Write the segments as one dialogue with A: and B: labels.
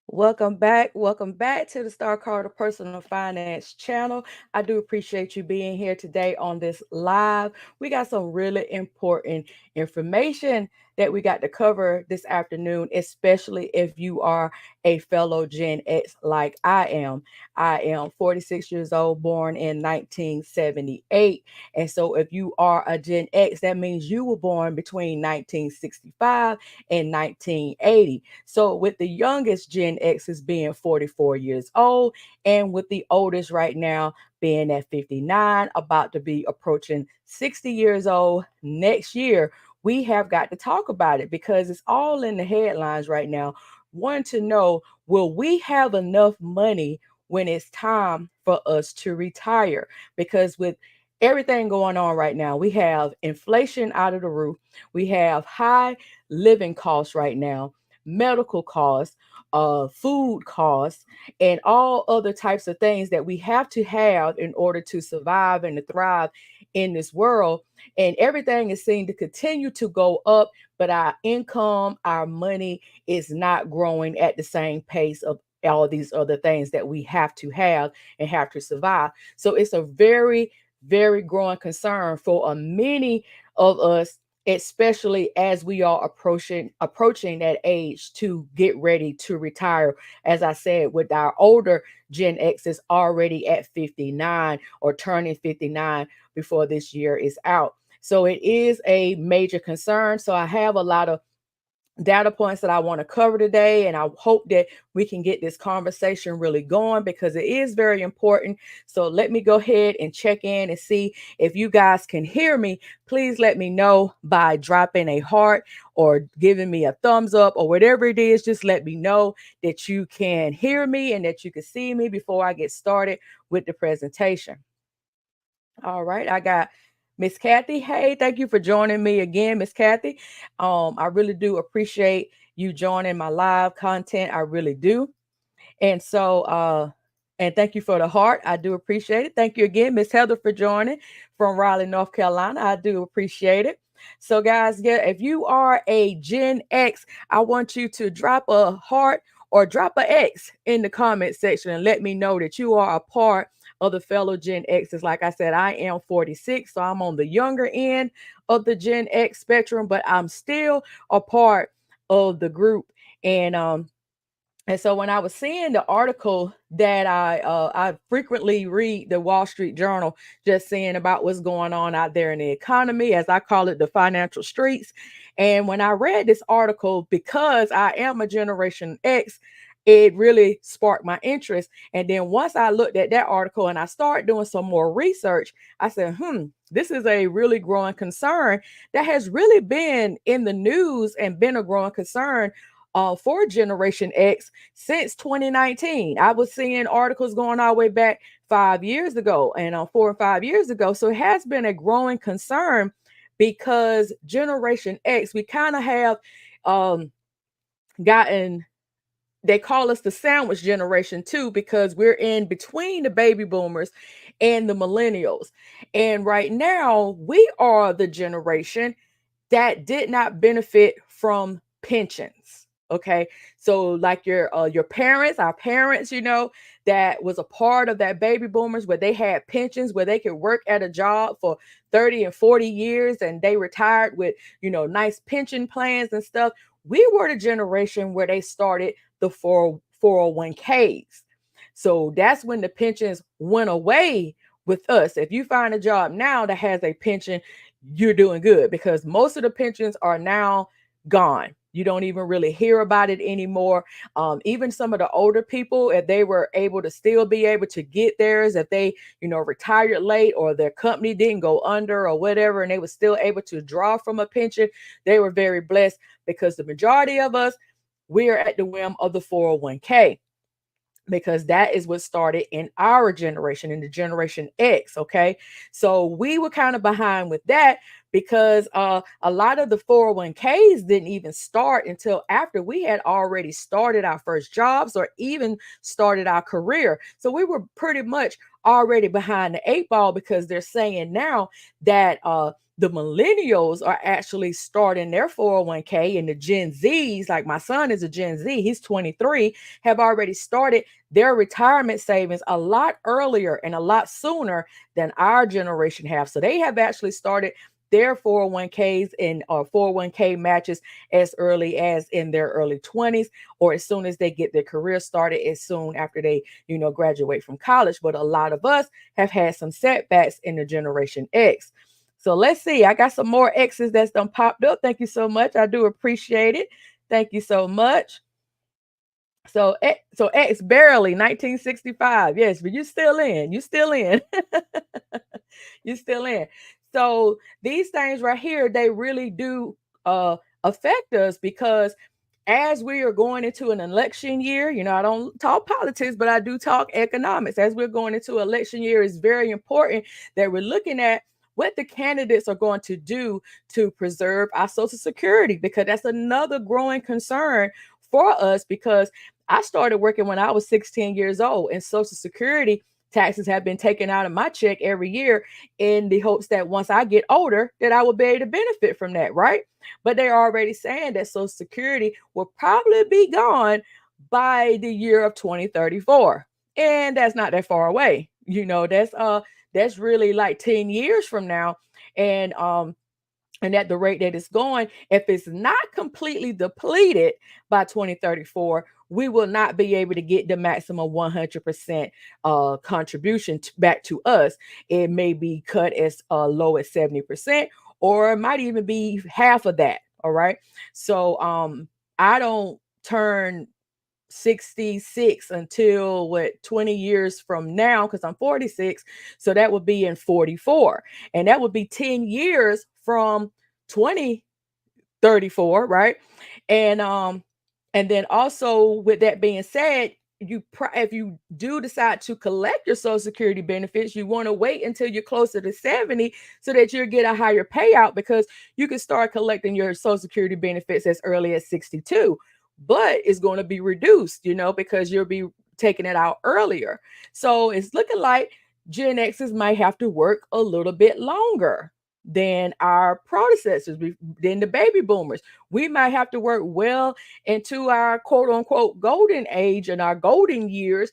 A: Welcome back. Welcome back to the Star Carter Personal Finance channel. I do appreciate you being here today on this live. We got some really important information that we got to cover this afternoon, especially if you are a fellow Gen X like I am. I am 46 years old, born in 1978. And so if you are a Gen X, that means you were born between 1965 and 1980. So with the youngest Gen X is being 44 years old, and with the oldest right now being at 59, about to be approaching 60 years old next year, we have got to talk about it because it's all in the headlines right now. Want to know, will we have enough money when it's time for us to retire? Because with everything going on right now, we have inflation out of the roof, we have high living costs right now, medical costs, food costs, and all other types of things that we have to have in order to survive and to thrive in this world. And everything is seen to continue to go up, but our income, our money is not growing at the same pace of all these other things that we have to have and have to survive. So it's a very, very growing concern for many of us, especially as we are approaching that age to get ready to retire. As I said, with our older Gen X is already at 59 or turning 59 before this year is out. So it is a major concern. So I have a lot of data points that I want to cover today, and I hope that we can get this conversation really going because it is very important. So let me go ahead and check in and see if you guys can hear me. Please let me know by dropping a heart or giving me a thumbs up or whatever it is. Just let me know that you can hear me and that you can see me before I get started with the presentation. All right, I got Miss Kathy. Hey, thank you for joining me again, Miss Kathy. I really do appreciate you joining my live content. I really do. And so, and thank you for the heart. I do appreciate it. Thank you again, Miss Heather, for joining from Raleigh, North Carolina. I do appreciate it. So, guys, yeah, if you are a Gen X, I want you to drop a heart or drop a X in the comment section and let me know that you are a part of the fellow Gen X's. Like I said, I am 46, so I'm on the younger end of the Gen X spectrum, but I'm still a part of the group. And so when I was seeing the article that I frequently read the Wall Street Journal, just seeing about what's going on out there in the economy, as I call it, the financial streets. And when I read this article, because I am a Generation X, it really sparked my interest. And then once I looked at that article and I started doing some more research, I said, this is a really growing concern that has really been in the news and been a growing concern for Generation X since 2019. I was seeing articles going all the way back 5 years ago and 4 or 5 years ago. So it has been a growing concern because Generation X, we kind of have um, gotten, they call us the sandwich generation too, because we're in between the baby boomers and the millennials. And right now, we are the generation that did not benefit from pensions. Okay, so like your parents, our parents, that was a part of that baby boomers where they had pensions, where they could work at a job for 30 and 40 years and they retired with nice pension plans and stuff. We were the generation where they started the 401ks. So that's when the pensions went away with us. If you find a job now that has a pension, you're doing good because most of the pensions are now gone. You don't even really hear about it anymore. Even some of the older people, if they were able to still be able to get theirs, if they, retired late or their company didn't go under or whatever, and they were still able to draw from a pension, they were very blessed because the majority of us, we are at the whim of the 401k because that is what started in our generation, in the Generation X. Okay, so we were kind of behind with that because a lot of the 401ks didn't even start until after we had already started our first jobs or even started our career. So we were pretty much already behind the eight ball because they're saying now that the millennials are actually starting their 401k, and the Gen Zs, like my son is a Gen Z, he's 23, have already started their retirement savings a lot earlier and a lot sooner than our generation have. So they have actually started their 401ks and 401k matches as early as in their early 20s, or as soon as they get their career started, as soon after they, graduate from college. But a lot of us have had some setbacks in the Generation X. So let's see. I got some more X's that's done popped up. Thank you so much. I do appreciate it. Thank you so much. So X barely 1965. Yes, but you still in. You still in. You still in. So these things right here, they really do affect us, because as we are going into an election year, I don't talk politics, but I do talk economics. As we're going into election year, it's very important that we're looking at what the candidates are going to do to preserve our Social Security, because that's another growing concern for us. Because I started working when I was 16 years old, and Social Security taxes have been taken out of my check every year, in the hopes that once I get older, that I will be able to benefit from that, right? But they're already saying that Social Security will probably be gone by the year of 2034. And that's not that far away. That's really like 10 years from now. And at the rate that it's going, if it's not completely depleted by 2034, we will not be able to get the maximum 100% contribution back to us. It may be cut as low as 70%, or it might even be half of that. All right. So I don't turn 66 until what, 20 years from now, because I'm 46. So that would be in 44. And that would be 10 years from 2034, right? And then also, with that being said, if you do decide to collect your Social Security benefits, you want to wait until you're closer to 70, so that you'll get a higher payout, because you can start collecting your Social Security benefits as early as 62, but it's going to be reduced, because you'll be taking it out earlier. So it's looking like Gen X's might have to work a little bit longer than our predecessors, than the baby boomers. We might have to work well into our quote unquote golden age and our golden years,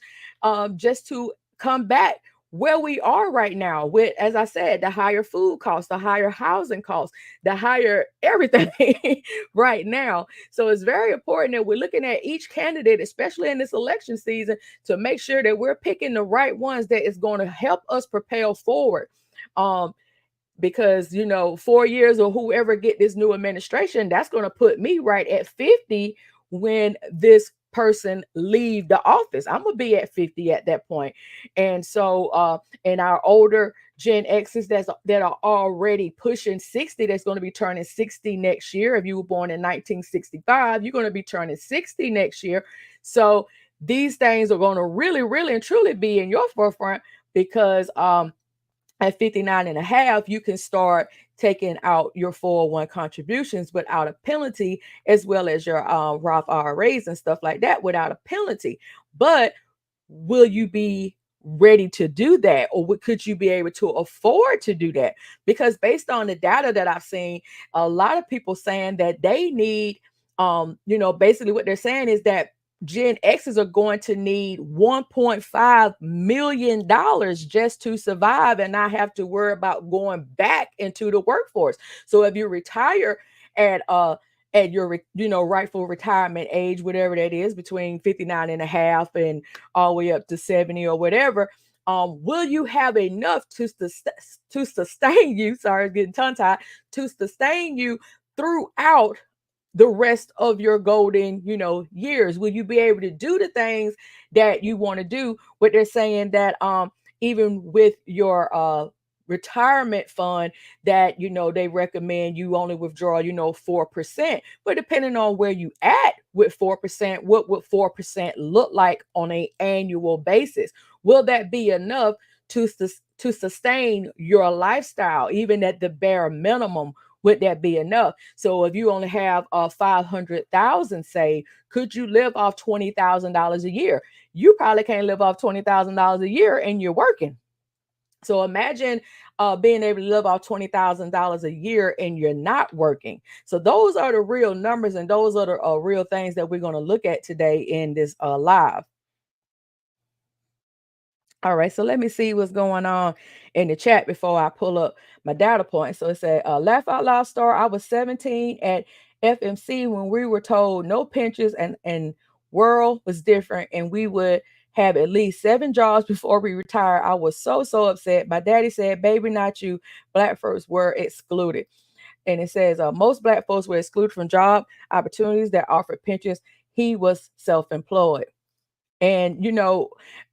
A: just to come back where we are right now, with, as I said, the higher food costs, the higher housing costs, the higher everything right now. So it's very important that we're looking at each candidate, especially in this election season, to make sure that we're picking the right ones that is going to help us propel forward. Because 4 years, or whoever get this new administration, that's going to put me right at 50 when this person leave the office. I'm gonna be at 50 at that point. And so and our older Gen X's that are already pushing 60, that's going to be turning 60 next year. If you were born in 1965, you're going to be turning 60 next year. So these things are going to really, really and truly be in your forefront, because at 59 and a half, you can start taking out your 401 contributions without a penalty, as well as your Roth IRAs and stuff like that without a penalty. But will you be ready to do that, or could you be able to afford to do that? Because based on the data that I've seen, a lot of people saying that they need, basically what they're saying is that Gen X's are going to need $1.5 million just to survive and not have to worry about going back into the workforce. So if you retire at your rightful retirement age, whatever that is, between 59 and a half and all the way up to 70 or whatever, will you have enough to sustain you? Sorry, getting tongue tied. To sustain you throughout the rest of your golden, years? Will you be able to do the things that you want to do? What they're saying that even with your retirement fund, that they recommend you only withdraw 4%. But depending on where you at with 4%, what would 4% look like on an annual basis? Will that be enough to sustain your lifestyle, even at the bare minimum? Would that be enough? So if you only have 500,000 saved, could you live off $20,000 a year? You probably can't live off $20,000 a year, and you're working. So imagine being able to live off $20,000 a year and you're not working. So those are the real numbers, and those are the real things that we're going to look at today in this live. All right, so let me see what's going on in the chat before I pull up my data point. So it said, laugh out loud, Star. I was 17 at FMC when we were told no pinches, and world was different, and we would have at least 7 jobs before we retire. I was so upset. My daddy said, baby, not you. Black folks were excluded. And it says, most black folks were excluded from job opportunities that offered pensions. He was self-employed. And,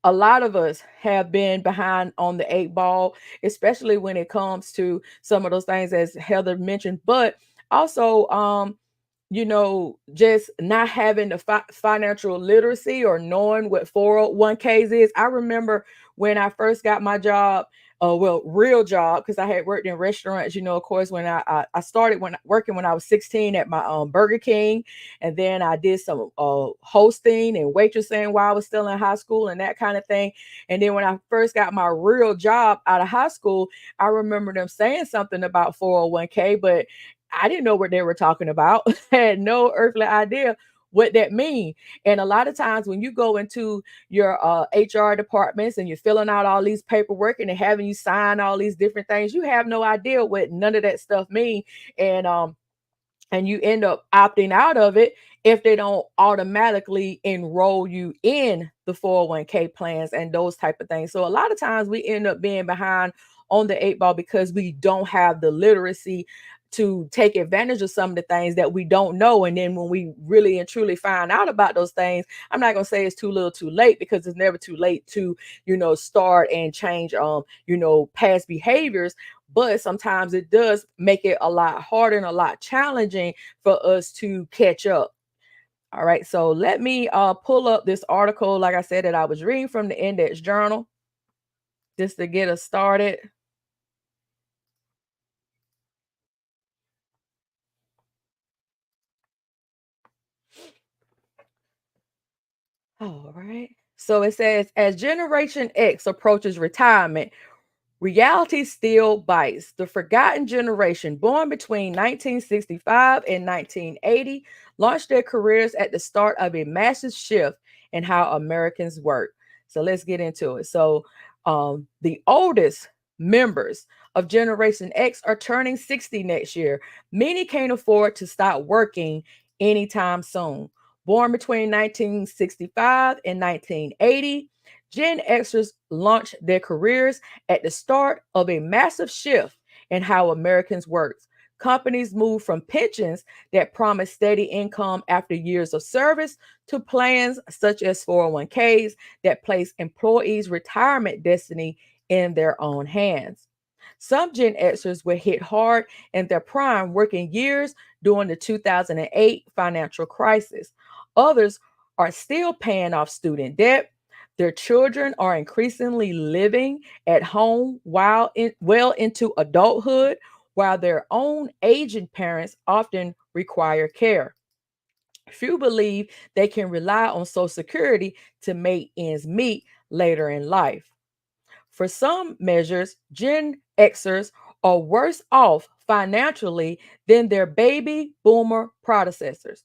A: a lot of us have been behind on the 8 ball, especially when it comes to some of those things, as Heather mentioned, but also, just not having the financial literacy or knowing what 401ks is. I remember when I first got my job, well, real job, because I had worked in restaurants, of course, when I started working when I was 16 at my Burger King. And then I did some hosting and waitressing while I was still in high school and that kind of thing. And then when I first got my real job out of high school, I remember them saying something about 401k, but I didn't know what they were talking about. I had no earthly idea what that mean. And a lot of times when you go into your HR departments and you're filling out all these paperwork and they're having you sign all these different things, you have no idea what none of that stuff mean. And you end up opting out of it if they don't automatically enroll you in the 401k plans and those type of things. So a lot of times we end up being behind on the 8 ball because we don't have the literacy to take advantage of some of the things that we don't know. And then when we really and truly find out about those things, I'm not going to say it's too little too late, because it's never too late to, start and change, past behaviors. But sometimes it does make it a lot harder and a lot challenging for us to catch up. All right, so let me pull up this article, like I said, that I was reading from the Index Journal, just to get us started. All right. So it says, as Generation X approaches retirement, reality still bites. The forgotten generation, born between 1965 and 1980, launched their careers at the start of a massive shift in how Americans work. So let's get into it. So, the oldest members of Generation X are turning 60 next year. Many can't afford to stop working anytime soon. Born between 1965 and 1980, Gen Xers launched their careers at the start of a massive shift in how Americans work. Companies moved from pensions that promise steady income after years of service to plans such as 401ks that place employees' retirement destiny in their own hands. Some Gen Xers were hit hard in their prime working years during the 2008 financial crisis. Others are still paying off student debt. Their children are increasingly living at home well into adulthood, while their own aging parents often require care. Few believe they can rely on Social Security to make ends meet later in life. For some measures, Gen Xers are worse off financially than their baby boomer predecessors.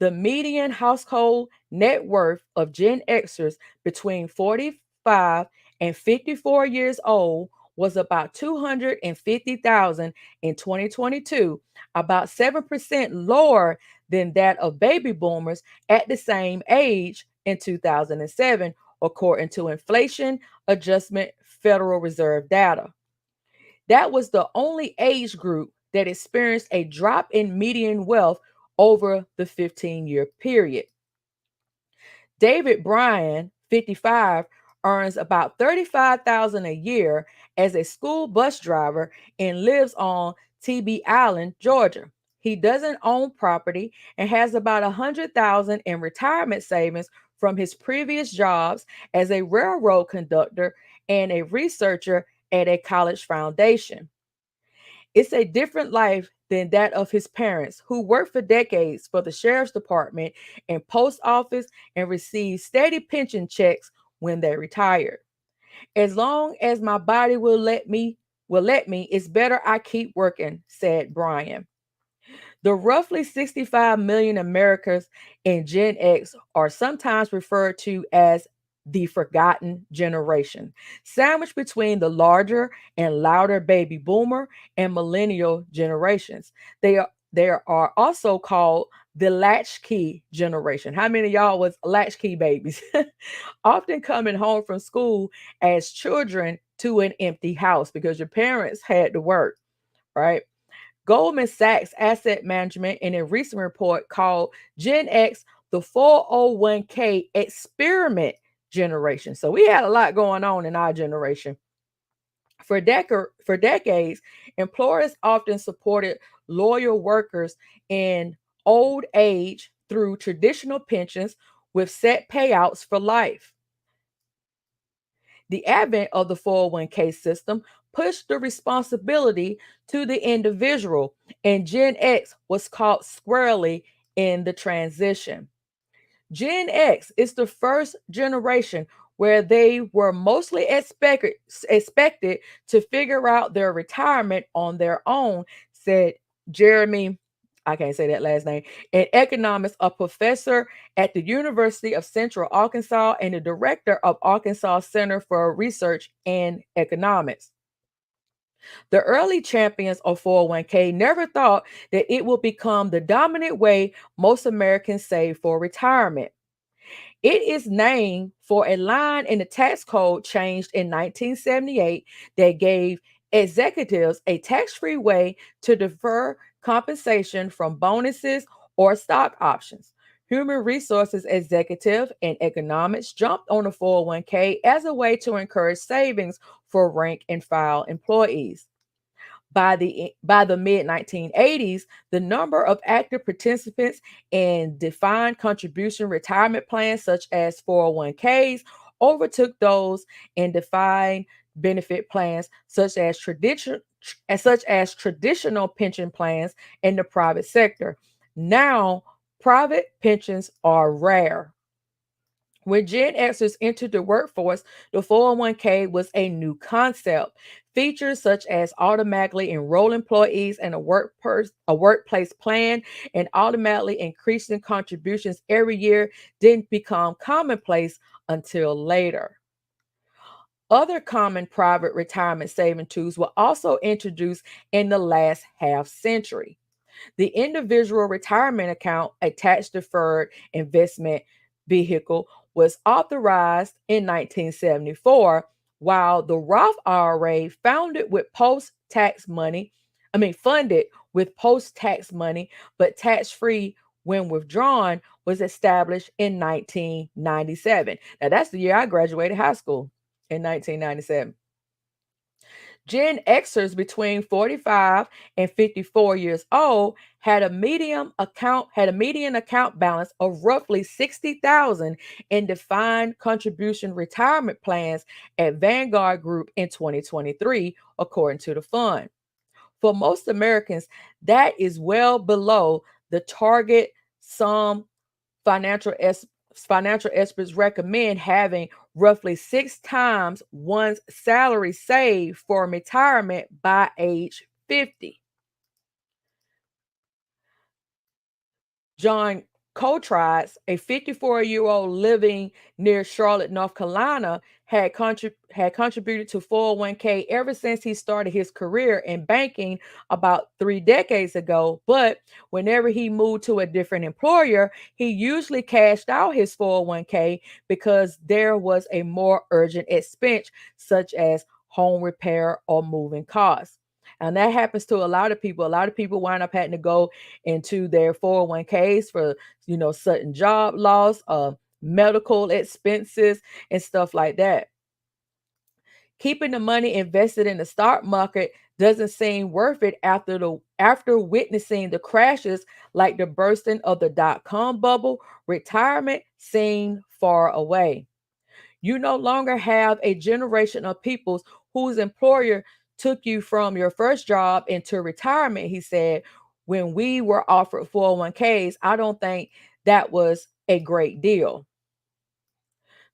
A: The median household net worth of Gen Xers between 45 and 54 years old was about 250,000 in 2022, about 7% lower than that of baby boomers at the same age in 2007, according to Inflation Adjustment Federal Reserve data. That was the only age group that experienced a drop in median wealth over the 15-year period. David Bryan, 55, earns about 35,000 a year as a school bus driver and lives on TB Island, Georgia. He doesn't own property and has about 100,000 in retirement savings from his previous jobs as a railroad conductor and a researcher at a college foundation. It's a different life than that of his parents, who worked for decades for the sheriff's department and post office and received steady pension checks when they retired. As long as my body will let me, it's better I keep working, said Brian. The roughly 65 million Americans in Gen X are sometimes referred to as the forgotten generation, sandwiched between the larger and louder baby boomer and millennial generations. They are also called the latchkey generation. How many of y'all was latchkey babies? Often coming home from school as children to an empty house because your parents had to work, right? Goldman Sachs Asset Management in a recent report called Gen X the 401k experiment generation. So we had a lot going on in our generation. For decades, employers often supported loyal workers in old age through traditional pensions with set payouts for life. The advent of the 401k system pushed the responsibility to the individual, and Gen X was caught squarely in the transition. Gen X is the first generation where they were mostly expected to figure out their retirement on their own, said Jeremy, I can't say that last name, an economist, a professor at the University of Central Arkansas and the director of Arkansas Center for Research and Economics. The early champions of 401k never thought that it would become the dominant way most Americans save for retirement. It is named for a line in the tax code changed in 1978 that gave executives a tax free way to defer compensation from bonuses or stock options. Human resources executive and economics jumped on the 401k as a way to encourage savings for rank and file employees. By the mid 1980s, the number of active participants in defined contribution retirement plans such as 401ks overtook those in defined benefit plans such as traditional pension plans in the private sector. Now, private pensions are rare. When Gen Xers entered the workforce, the 401k was a new concept. Features such as automatically enroll employees in a workplace plan and automatically increasing contributions every year didn't become commonplace until later. Other common private retirement saving tools were also introduced in the last half century. The individual retirement account, a tax deferred investment vehicle, was authorized in 1974, while the Roth IRA, funded with post tax money, but tax free when withdrawn, was established in 1997. Now, that's the year I graduated high school, in 1997. Gen Xers between 45 and 54 years old had a median account balance of roughly 60,000 in defined contribution retirement plans at Vanguard Group in 2023, according to the fund. For most Americans, that is well below the target sum. Financial es- Financial experts recommend having roughly 6 times one's salary saved for retirement by age 50. John Cotrides, a 54-year-old living near Charlotte, North Carolina, had contributed to 401k ever since he started his career in banking about 3 decades ago. But whenever he moved to a different employer, he usually cashed out his 401k because there was a more urgent expense, such as home repair or moving costs. And that happens to a lot of people. A lot of people wind up having to go into their 401ks for, sudden job loss, medical expenses, and stuff like that. Keeping the money invested in the stock market doesn't seem worth it after witnessing the crashes like the bursting of the dot-com bubble. Retirement seemed far away. You no longer have a generation of people whose employer took you from your first job into retirement, he said. When we were offered 401ks, I don't think that was a great deal.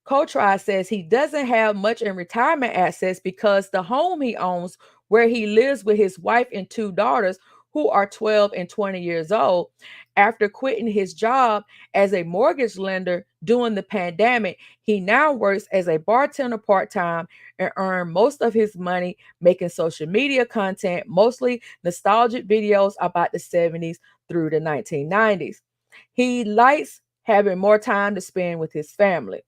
A: Kotrai says he doesn't have much in retirement assets because the home he owns, where he lives with his wife and two daughters, who are 12 and 20 years old, after quitting his job as a mortgage lender during the pandemic, he now works as a bartender part time and earn most of his money making social media content, mostly nostalgic videos about the 70s through the 1990s. He likes having more time to spend with his family.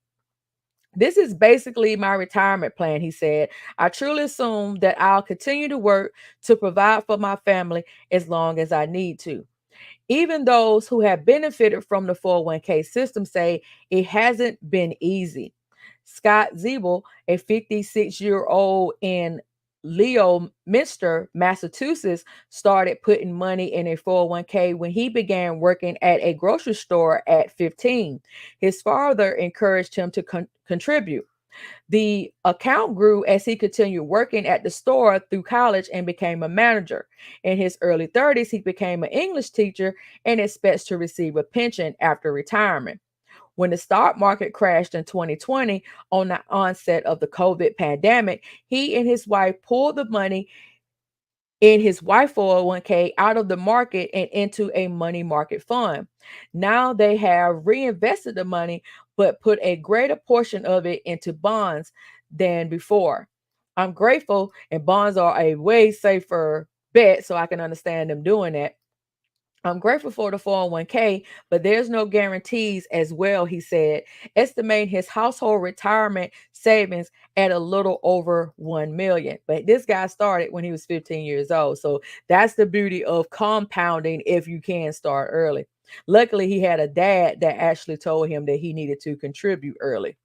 A: This is basically my retirement plan, he said. I truly assume that I'll continue to work to provide for my family as long as I need to. Even those who have benefited from the 401k system say it hasn't been easy. Scott Zeeble, a 56-year-old in Leominster, Massachusetts, started putting money in a 401k when he began working at a grocery store at 15. His father encouraged him to contribute. The account grew as he continued working at the store through college and became a manager. In his early 30s, he became an English teacher and expects to receive a pension after retirement. When the stock market crashed in 2020 on the onset of the COVID pandemic, he and his wife pulled the money in his wife 401k out of the market and into a money market fund. Now they have reinvested the money, but put a greater portion of it into bonds than before. I'm grateful, and bonds are a way safer bet, so I can understand them doing that. I'm grateful for the 401k, but there's no guarantees as well, he said, estimating his household retirement savings at a little over 1 million. But this guy started when he was 15 years old. So that's the beauty of compounding if you can start early. Luckily, he had a dad that actually told him that he needed to contribute early.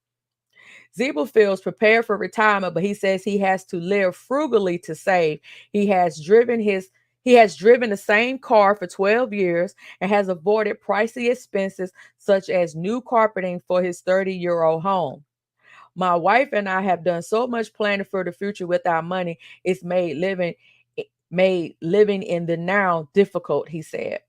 A: Zeeble feels prepared for retirement, but he says he has to live frugally to save. He has driven his he has driven the same car for 12 years and has avoided pricey expenses such as new carpeting for his 30-year-old home. My wife and I have done so much planning for the future with our money, it's made living in the now difficult, he said.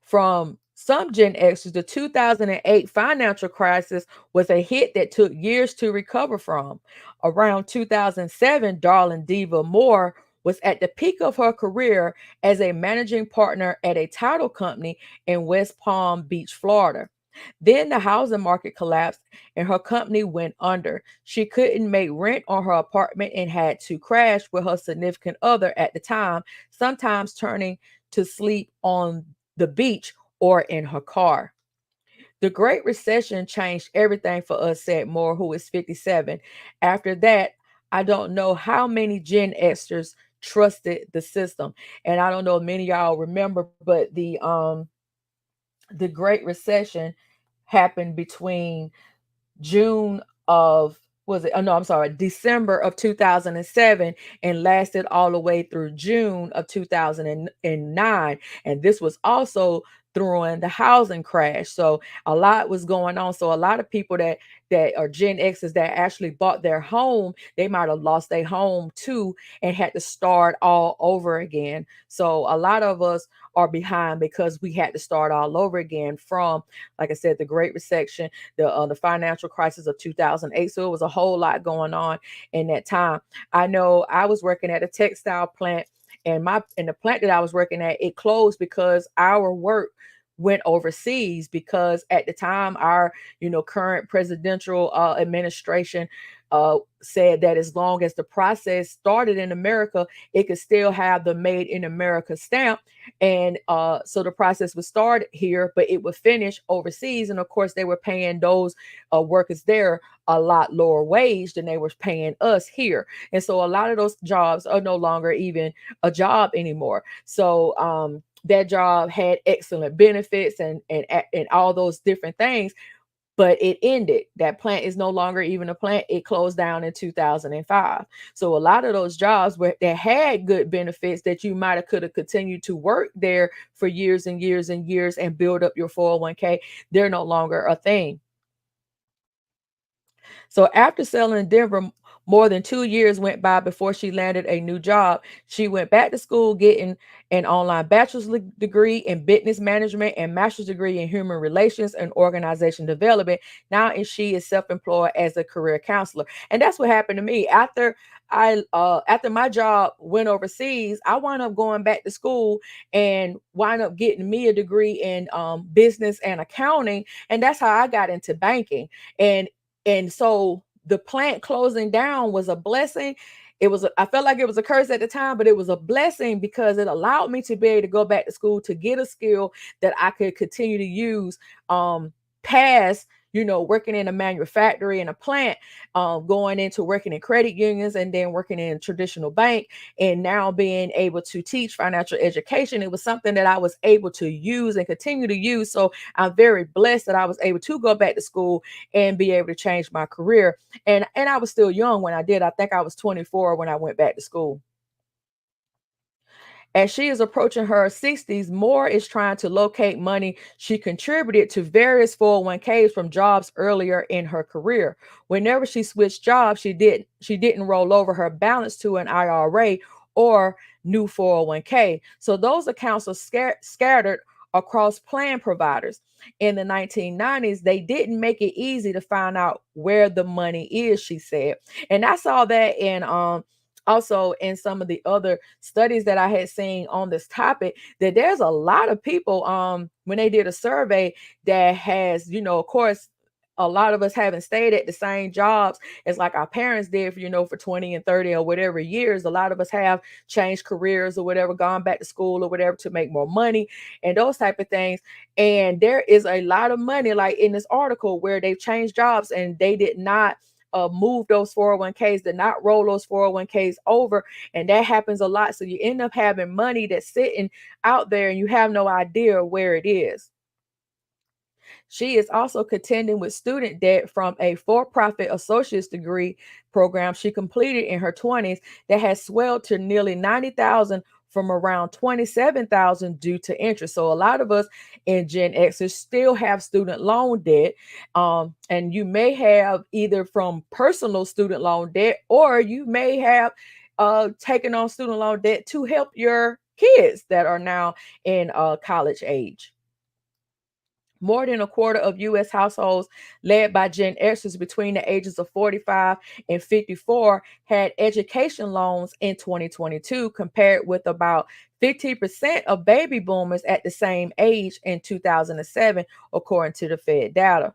A: From some Gen Xers, the 2008 financial crisis was a hit that took years to recover from. Around 2007, Darlene Diva Moore was at the peak of her career as a managing partner at a title company in West Palm Beach, Florida. Then the housing market collapsed and her company went under. She couldn't make rent on her apartment and had to crash with her significant other at the time, sometimes turning to sleep on the beach or in her car. The Great Recession changed everything for us, said Moore, who is 57. After that, I don't know how many Gen Xers trusted the system. And I don't know if many of y'all remember, but the Great Recession happened between June of was it? Oh no, I'm sorry, December of 2007 and lasted all the way through June of 2009. And this was also during the housing crash. So a lot was going on. So a lot of people that are Gen X's that actually bought their home, they might have lost their home too and had to start all over again. So a lot of us are behind because we had to start all over again from, like I said, the Great Recession, the financial crisis of 2008. So it was a whole lot going on in that time. I know I was working at a textile plant, and the plant that I was working at, it closed because our work went overseas, because at the time our current presidential administration said that as long as the process started in America, it could still have the Made in America stamp. And so the process would start here, but it would finish overseas. And of course, they were paying those workers there a lot lower wage than they were paying us here. And so a lot of those jobs are no longer even a job anymore. So that job had excellent benefits and all those different things, but it ended. That plant is no longer even a plant. It closed down in 2005. So a lot of those jobs that had good benefits that you might have could have continued to work there for years and years and years and build up your 401k, they're no longer a thing. So after selling in Denver, More than 2 years went by before she landed a new job. She went back to school, getting an online bachelor's degree in business management and master's degree in human relations and organization development. Now, and she is self-employed as a career counselor. And that's what happened to me after my job went overseas. I wound up going back to school and wind up getting me a degree in business and accounting, and that's how I got into banking. And so the plant closing down was a blessing. I felt like it was a curse at the time, but it was a blessing because it allowed me to be able to go back to school to get a skill that I could continue to use past, working in a manufactory and a plant, going into working in credit unions and then working in a traditional bank, and now being able to teach financial education. It was something that I was able to use and continue to use. So I'm very blessed that I was able to go back to school and be able to change my career. And I was still young when I did. I think I was 24 when I went back to school. As she is approaching her 60s, Moore is trying to locate money she contributed to various 401ks from jobs earlier in her career. Whenever she switched jobs, she didn't roll over her balance to an IRA or new 401k. So those accounts are scattered across plan providers. In the 1990s, they didn't make it easy to find out where the money is, she said. And I saw that in also in some of the other studies that I had seen on this topic, that there's a lot of people when they did a survey that has, of course, a lot of us haven't stayed at the same jobs as like our parents did, for 20 and 30 or whatever years. A lot of us have changed careers or whatever, gone back to school or whatever to make more money and those type of things. And there is a lot of money, like in this article, where they've changed jobs and they did not move those 401ks, did not roll those 401ks over. And that happens a lot. So you end up having money that's sitting out there and you have no idea where it is. She is also contending with student debt from a for-profit associate's degree program she completed in her 20s that has swelled to nearly 90,000 from around 27,000 due to interest. So a lot of us in Gen Xers still have student loan debt, and you may have either from personal student loan debt, or you may have taken on student loan debt to help your kids that are now in college age. More than a quarter of U.S. households led by Gen Xers between the ages of 45 and 54 had education loans in 2022, compared with about 15% of baby boomers at the same age in 2007, according to the Fed data.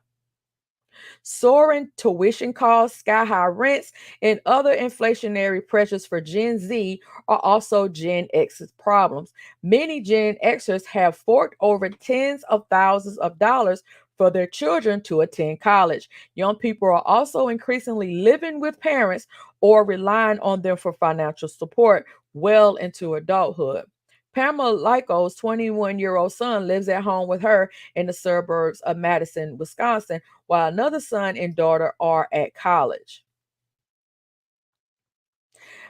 A: Soaring tuition costs, sky high rents, and other inflationary pressures for Gen Z are also Gen X's problems. Many Gen Xers have forked over tens of thousands of dollars for their children to attend college. Young people are also increasingly living with parents or relying on them for financial support well into adulthood. Pamela Lyko's 21-year-old son lives at home with her in the suburbs of Madison, Wisconsin, while another son and daughter are at college.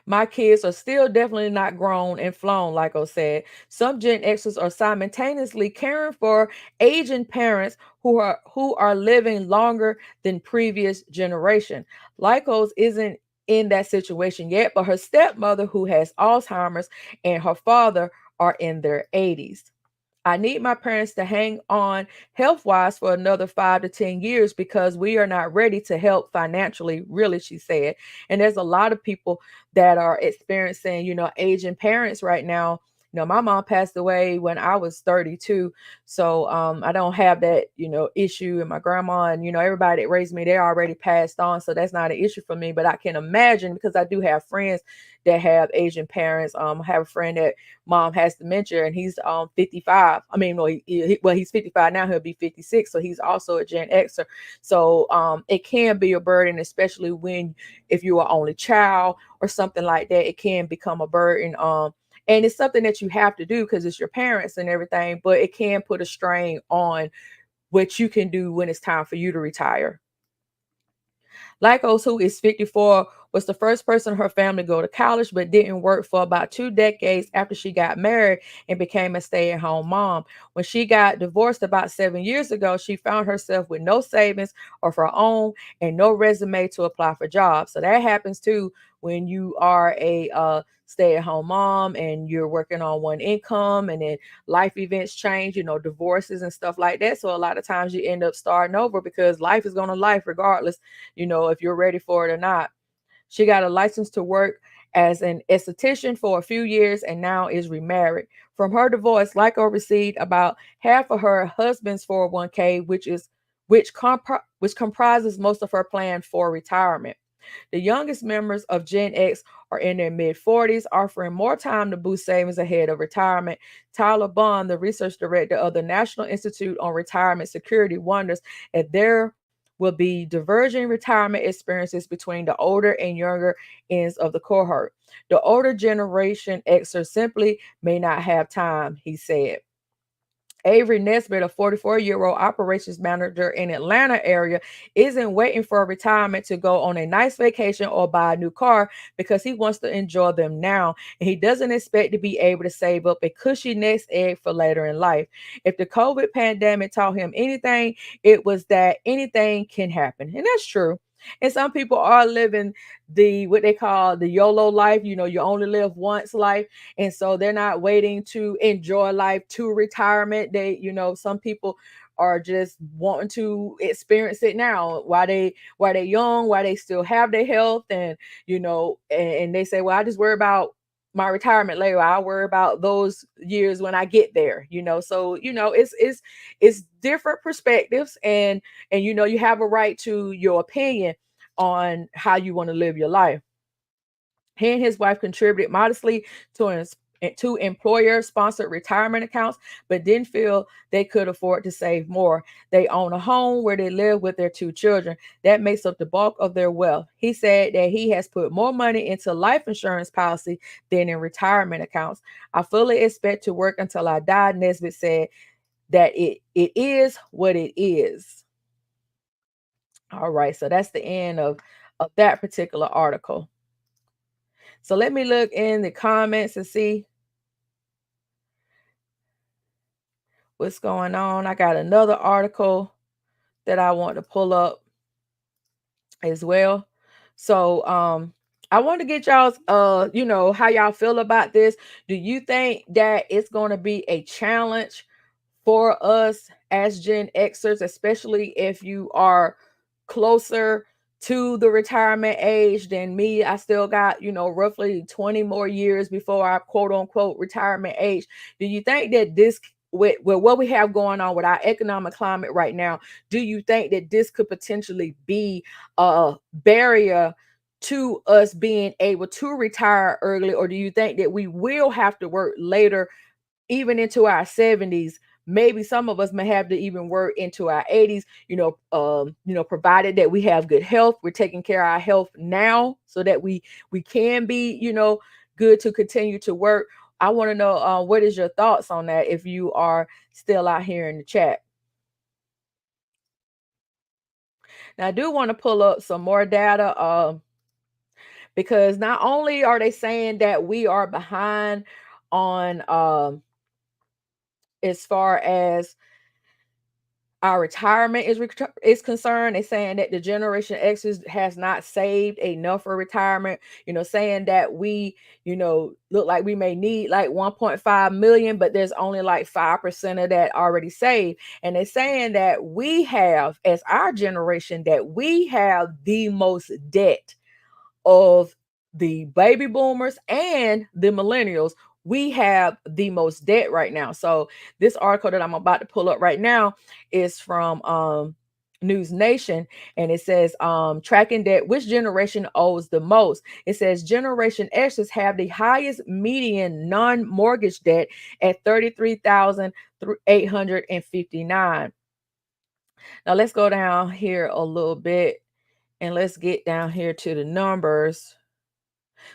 A: My kids are still definitely not grown and flown, like I said. Some Gen Xers are simultaneously caring for aging parents who are living longer than previous generation. Lycos isn't in that situation yet, but her stepmother, who has Alzheimer's, and her father are in their 80s. I need my parents to hang on health wise for another 5 to 10 years because we are not ready to help financially, really, she said. And there's a lot of people that are experiencing, aging parents right now. My mom passed away when I was 32. So I don't have that, issue. And my grandma and, everybody that raised me, they already passed on. So that's not an issue for me. But I can imagine, because I do have friends that have Asian parents. I have a friend that mom has dementia and he's 55. I mean, well, he's 55 now, he'll be 56. So he's also a Gen Xer. So it can be a burden, especially when if you are only child or something like that, it can become a burden. And it's something that you have to do because it's your parents and everything, but it can put a strain on what you can do when it's time for you to retire. Lycos, who is 54, was the first person in her family to go to college, but didn't work for about 2 decades after she got married and became a stay at home mom. When she got divorced about 7 years ago, she found herself with no savings of her own and no resume to apply for jobs. So that happens too when you are a stay at home mom and you're working on one income, and then life events change, divorces and stuff like that. So a lot of times you end up starting over because life is going to life regardless, if you're ready for it or not. She got a license to work as an esthetician for a few years and now is remarried. From her divorce, Lyko received about half of her husband's 401k, which comprises most of her plan for retirement. The youngest members of Gen X are in their mid 40s, offering more time to boost savings ahead of retirement. Tyler Bond, the research director of the National Institute on Retirement Security, wonders if there will be diverging retirement experiences between the older and younger ends of the cohort. The older generation Xers simply may not have time, he said. Avery Nesbitt, a 44-year-old operations manager in Atlanta area, isn't waiting for retirement to go on a nice vacation or buy a new car because he wants to enjoy them now, and he doesn't expect to be able to save up a cushy nest egg for later in life. If the COVID pandemic taught him anything, it was that anything can happen, and that's true. And some people are living the what they call the YOLO life, you only live once life, and so they're not waiting to enjoy life to retirement. Some people are just wanting to experience it now while they young, while they still have their health, and they say, well, I just worry about my retirement later. I'll worry about those years when I get there. So it's different perspectives, and you have a right to your opinion on how you want to live your life. He and his wife contributed modestly to employer-sponsored retirement accounts, but didn't feel they could afford to save more. They own a home where they live with their two children. That makes up the bulk of their wealth. He said that he has put more money into life insurance policy than in retirement accounts. I fully expect to work until I die, Nesbitt said that it is what it is. All right, so that's the end of that particular article. So let me look in the comments and see what's going on. I got another article that I want to pull up as well. So I want to get y'all's how y'all feel about this. Do you think that it's going to be a challenge for us as Gen Xers, especially if you are closer to the retirement age than me? I still got, roughly 20 more years before our quote unquote retirement age. Do you think that this, with what we have going on with our economic climate right now, do you think that this could potentially be a barrier to us being able to retire early? Or do you think that we will have to work later, even into our 70s? Maybe some of us may have to even work into our 80s, provided that we have good health. We're taking care of our health now so that we can be, good to continue to work. I want to know what is your thoughts on that if you are still out here in the chat. Now I do want to pull up some more data because not only are they saying that we are behind on as far as our retirement is concerned. They're saying that the Generation X has not saved enough for retirement. Saying that we, look like we may need like 1.5 million, but there's only like 5% of that already saved. And they're saying that we have, as our generation, that we have the most debt of the baby boomers and the millennials. We have the most debt right now. So this article that I'm about to pull up right now is from News Nation, and it says tracking debt, which generation owes the most. It says Generation X's have the highest median non-mortgage debt at 33,859. Now let's go down here a little bit and let's get down here to the numbers.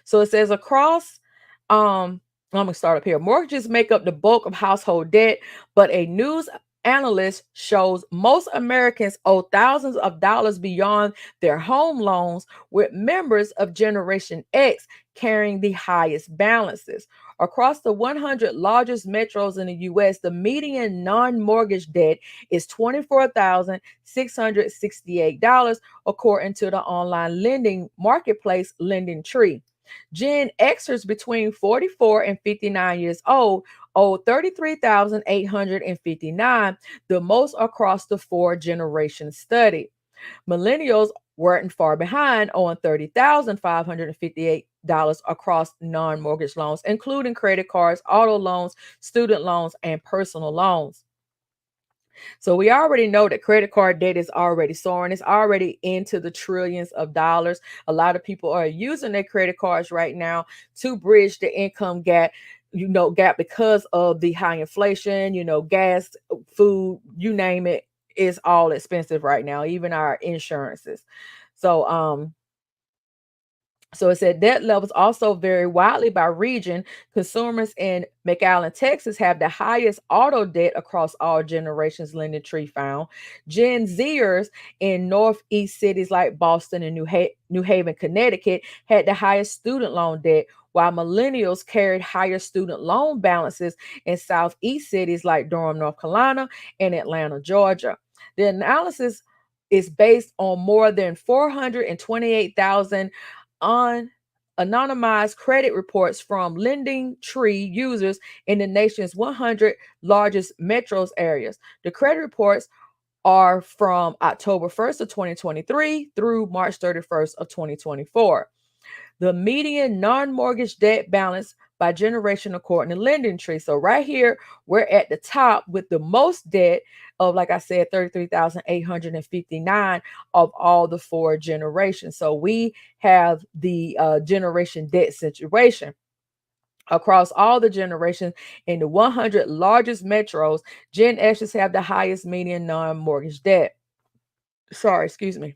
A: So it says across, I'm gonna start up here. Mortgages make up the bulk of household debt, but a news analyst shows most Americans owe thousands of dollars beyond their home loans, with members of Generation X carrying the highest balances. Across the 100 largest metros in the US, the median non mortgage debt is $24,668, according to the online lending marketplace Lending Tree. Gen Xers between 44 and 59 years old owe 33,859, the most across the four generation study. Millennials weren't far behind, owing $30,558 across non mortgage loans, including credit cards, auto loans, student loans, and personal loans. So we already know that credit card debt is already soaring. It's already into the trillions of dollars. A lot of people are using their credit cards right now to bridge the income gap because of the high inflation, gas, food, you name it, is all expensive right now, even our insurances. So it said debt levels also vary widely by region. Consumers in McAllen, Texas have the highest auto debt across all generations, Lending Tree found. Gen Zers in Northeast cities like Boston and New Haven, Connecticut had the highest student loan debt, while millennials carried higher student loan balances in Southeast cities like Durham, North Carolina, and Atlanta, Georgia. The analysis is based on more than 428,000 on anonymized credit reports from Lending Tree users in the nation's 100 largest metros areas. The credit reports are from October 1st of 2023 through March 31st of 2024. The median non-mortgage debt balance by generation according to Lending Tree. So right here, we're at the top with the most debt of, like I said, 33,859 of all the four generations. So we have the generation debt situation. Across all the generations in the 100 largest metros, Gen X's have the highest median non-mortgage debt. Sorry, excuse me.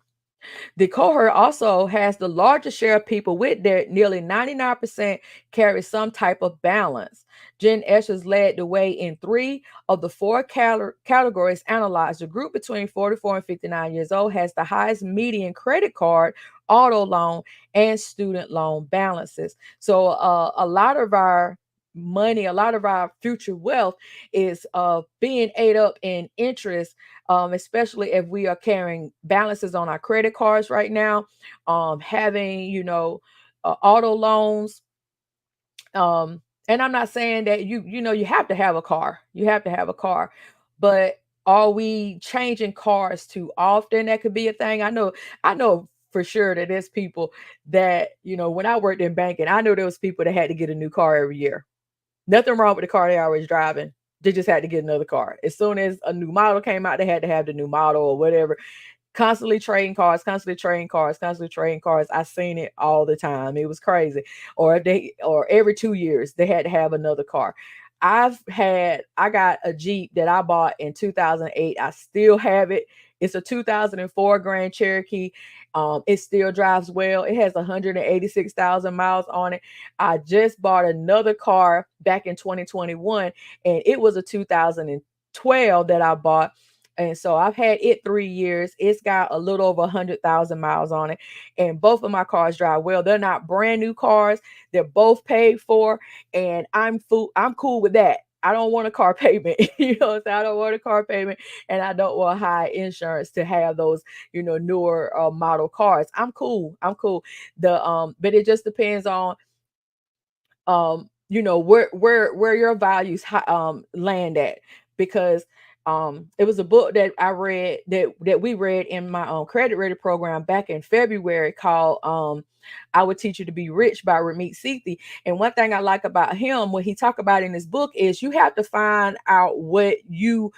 A: The cohort also has the largest share of people with debt. Nearly 99% carry some type of balance. Gen Xers led the way in three of the four categories analyzed. The group between 44 and 59 years old has the highest median credit card, auto loan, and student loan balances. So a lot of our money, a lot of our future wealth is being ate up in interest, especially if we are carrying balances on our credit cards right now, having, auto loans. And I'm not saying that you have to have a car. You have to have a car, but are we changing cars too often? That could be a thing. I know for sure that there's people that, when I worked in banking, I know there was people that had to get a new car every year. Nothing wrong with the car they always driving. They just had to get another car. As soon as a new model came out, they had to have the new model or whatever. Constantly trading cars, constantly trading cars, constantly trading cars. I seen it all the time. It was crazy. Or every 2 years they had to have another car. I got a Jeep that I bought in 2008. I still have it. It's a 2004 Grand Cherokee. It still drives well. It has 186,000 miles on it. I just bought another car back in 2021, and it was a 2012 that I bought. And so I've had it 3 years. It's got a little over 100,000 miles on it. And both of my cars drive well. They're not brand new cars. They're both paid for. And I'm cool with that. I don't want a car payment. I don't want a car payment, and I don't want high insurance to have those, newer model cars. I'm cool. I'm cool. But it just depends on where your values land at, because it was a book that I read that we read in my credit ready program back in February called I Would Teach You to Be Rich by Ramit Sethi. And one thing I like about him, what he talk about in his book, is you have to find out what you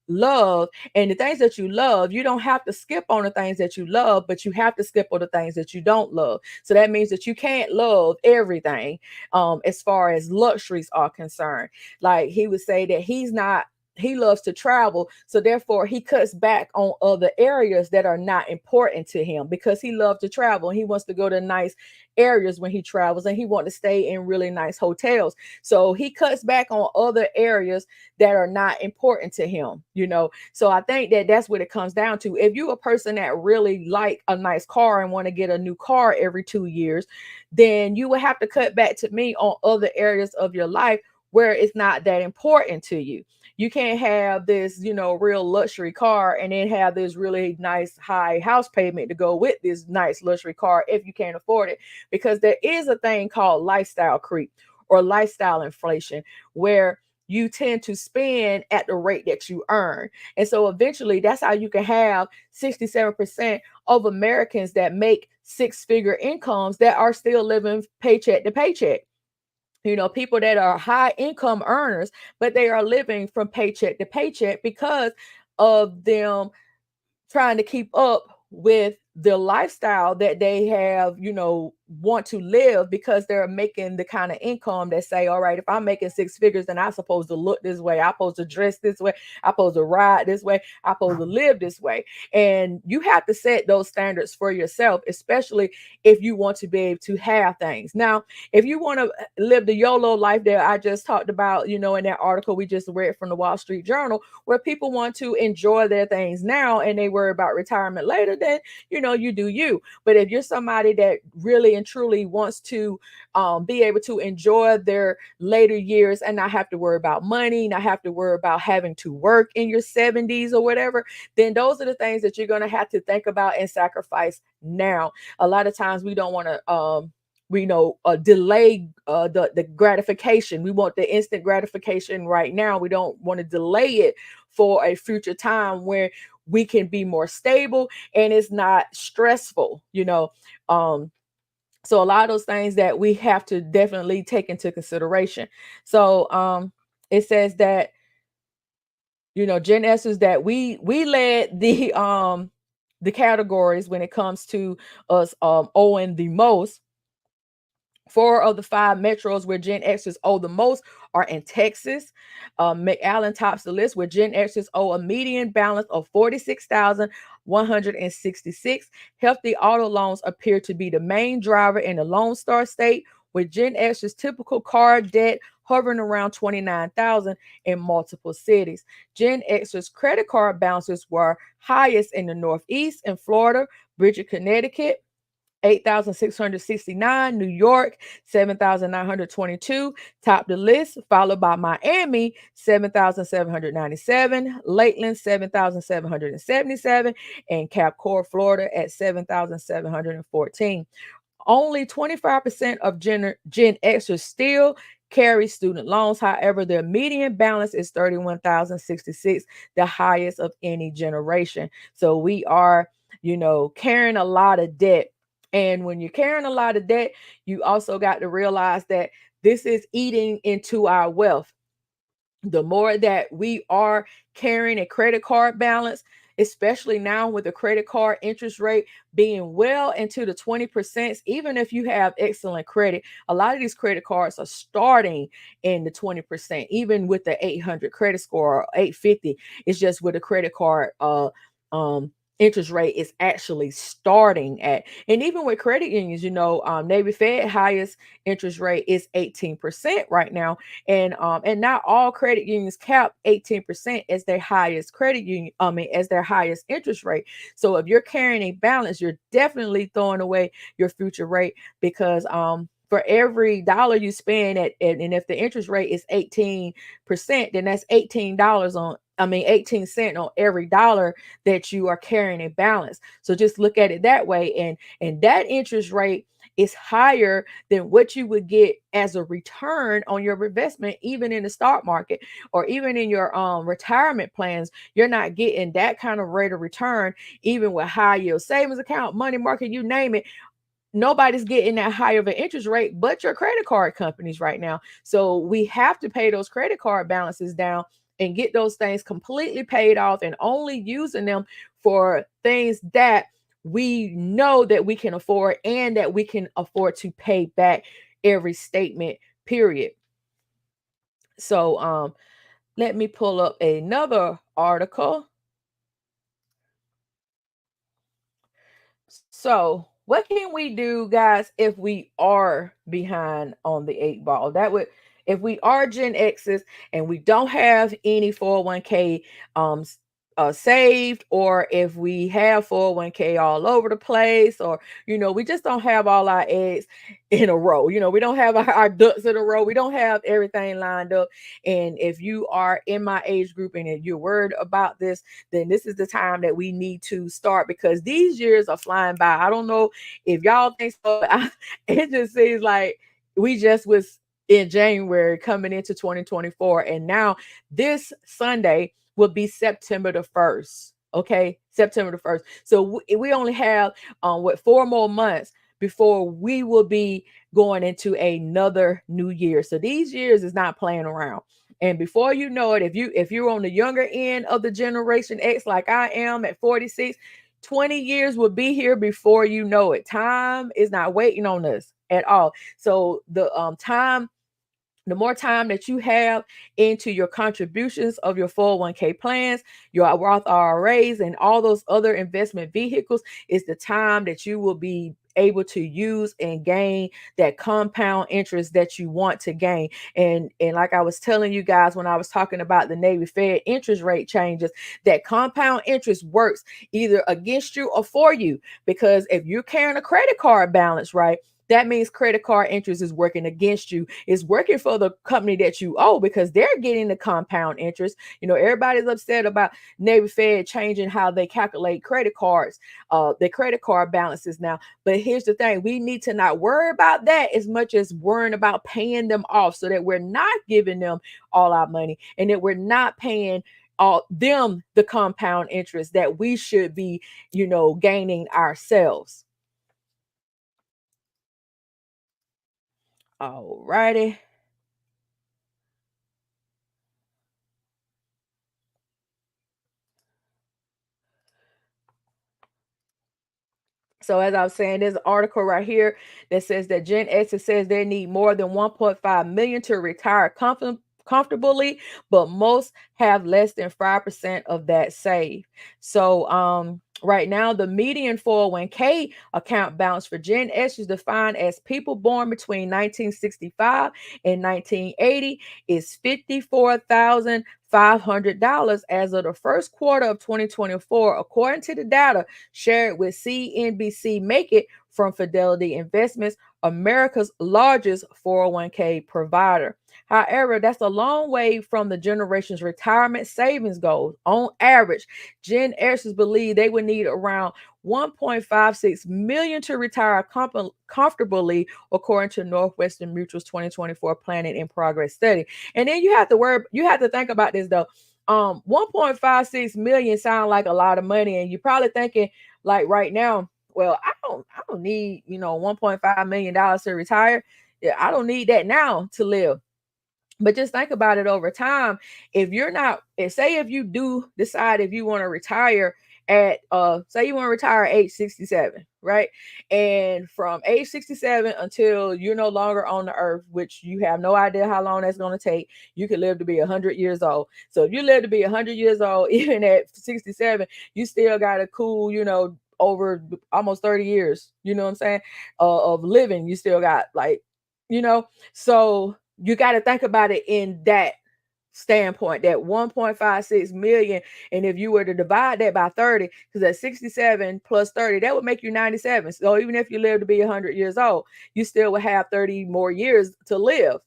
A: love, and the things that you love, you don't have to skip on the things that you love, but you have to skip on the things that you don't love. So that means that you can't love everything as far as luxuries are concerned. Like he would say that he's not he loves to travel, so therefore he cuts back on other areas that are not important to him because he loves to travel. He wants to go to nice areas when he travels, and he wants to stay in really nice hotels. So he cuts back on other areas that are not important to him, you know. So I think that that's what it comes down to. If you're a person that really like a nice car and want to get a new car every 2 years, then you will have to cut back to me on other areas of your life where it's not that important to you. You can't have this, you know, real luxury car and then have this really nice high house payment to go with this nice luxury car if you can't afford it, because there is a thing called lifestyle creep or lifestyle inflation, where you tend to spend at the rate that you earn. And so eventually that's how you can have 67% of Americans that make six-figure incomes that are still living paycheck to paycheck. You know, people that are high income earners, but they are living from paycheck to paycheck because of them trying to keep up with the lifestyle that they have, you know, want to live, because they're making the kind of income that say, all right, if I'm making six figures, then I'm supposed to look this way, I'm supposed to dress this way, I'm supposed to ride this way, I'm supposed to live this way. And you have to set those standards for yourself, especially if you want to be able to have things. Now, if you want to live the YOLO life that I just talked about, you know, in that article we just read from the Wall Street Journal, where people want to enjoy their things now and they worry about retirement later, then, you know, you do you. But if you're somebody that really and truly wants to be able to enjoy their later years and not have to worry about money, not have to worry about having to work in your 70s or whatever, then those are the things that you're going to have to think about and sacrifice now. A lot of times we don't want to we know delay the gratification. We want the instant gratification right now. We don't want to delay it for a future time where we can be more stable and it's not stressful, you know. So a lot of those things that we have to definitely take into consideration. So it says that, you know, Gen S's, that we led the categories when it comes to us owing the most. Four of the five metros where Gen Xers owe the most are in Texas. McAllen tops the list, where Gen Xers owe a median balance of 46,166. Healthy auto loans appear to be the main driver in the Lone Star State, with Gen Xers' typical car debt hovering around 29,000 in multiple cities. Gen Xers' credit card balances were highest in the Northeast and Florida, Bridget, Connecticut, 8,669. New York, 7,922. Top the list, followed by Miami, 7,797. Lakeland, 7,777. And Cap Cor, Florida, at 7,714. Only 25% of Gen Xers still carry student loans. However, their median balance is 31,066, the highest of any generation. So we are, you know, carrying a lot of debt. And when you're carrying a lot of debt, you also got to realize that this is eating into our wealth. The more that we are carrying a credit card balance, especially now with the credit card interest rate being well into the 20%, even if you have excellent credit, a lot of these credit cards are starting in the 20%, even with the 800 credit score or 850. It's just with a credit card interest rate is actually starting at. And even with credit unions, you know, Navy Fed highest interest rate is 18% right now. And not all credit unions cap 18% as their highest credit union, as their highest interest rate. So if you're carrying a balance, you're definitely throwing away your future rate, because for every dollar you spend and if the interest rate is 18%, then that's $18 on, 18 cents on every dollar that you are carrying a balance. So just look at it that way. And that interest rate is higher than what you would get as a return on your investment, even in the stock market or even in your retirement plans. You're not getting that kind of rate of return, even with high yield savings account, money market, you name it. Nobody's getting that high of an interest rate but your credit card companies right now. So we have to pay those credit card balances down and get those things completely paid off and only using them for things that we know that we can afford and that we can afford to pay back every statement period. So Let me pull up another article. So, what can we do, guys, if we are behind on the eight ball? That would, if we are Gen X's and we don't have any 401k saved, or if we have 401k all over the place, or we just don't have all our eggs in a row. We don't have our ducks in a row. We don't have everything lined up. And if you are in my age group and if you're worried about this, then this is the time that we need to start, because these years are flying by. I don't know if y'all think so. It just seems like we just was in January coming into 2024, and now this Sunday will be September the 1st. Okay, September the 1st. So we only have what, 4 more months before we will be going into another new year. So these years is not playing around. And before you know it, if you're on the younger end of the Generation X, like I am at 46, 20 years will be here before you know it. Time is not waiting on us at all. So the more time that you have into your contributions of your 401k plans, your Roth IRAs, and all those other investment vehicles, is the time that you will be able to use and gain that compound interest that you want to gain. And like I was telling you guys when I was talking about the Navy Fed interest rate changes, that compound interest works either against you or for you. Because if you're carrying a credit card balance, right, that means credit card interest is working against you. It's working for the company that you owe, because they're getting the compound interest. Everybody's upset about Navy Fed changing how they calculate credit cards, their credit card balances now. But here's the thing: we need to not worry about that as much as worrying about paying them off, so that we're not giving them all our money, and that we're not paying all them the compound interest that we should be, gaining ourselves. All righty. So as I was saying, there's an article right here that says that Gen X says they need more than 1.5 million to retire comfortably, but most have less than 5% of that saved. So right now, the median 401k account balance for Gen X is defined as people born between 1965 and 1980 is $54,500 as of the first quarter of 2024, according to the data shared with CNBC. Make It from Fidelity Investments, America's largest 401k provider. However, that's a long way from the generation's retirement savings goals. On average, Gen Xers believe they would need around 1.56 million to retire comfortably, according to Northwestern Mutual's 2024 Planning in Progress study. And then you have to think about this though. 1.56 million sound like a lot of money, and you're probably thinking, like, right now, well, I don't need, $1.5 million to retire. Yeah, I don't need that now to live. But just think about it over time. If you're not, say if you do decide if you want to retire at say you want to retire at age 67, right? And from age 67 until you're no longer on the earth, which you have no idea how long that's going to take, you could live to be 100 years old. So if you live to be 100 years old, even at 67, you still got a cool, over almost 30 years, you know what I'm saying, of living. You still got, like, you know so you got to think about it in that standpoint, that 1.56 million. And if you were to divide that by 30, because at 67 plus 30, that would make you 97. So even if you live to be 100 years old, you still would have 30 more years to live.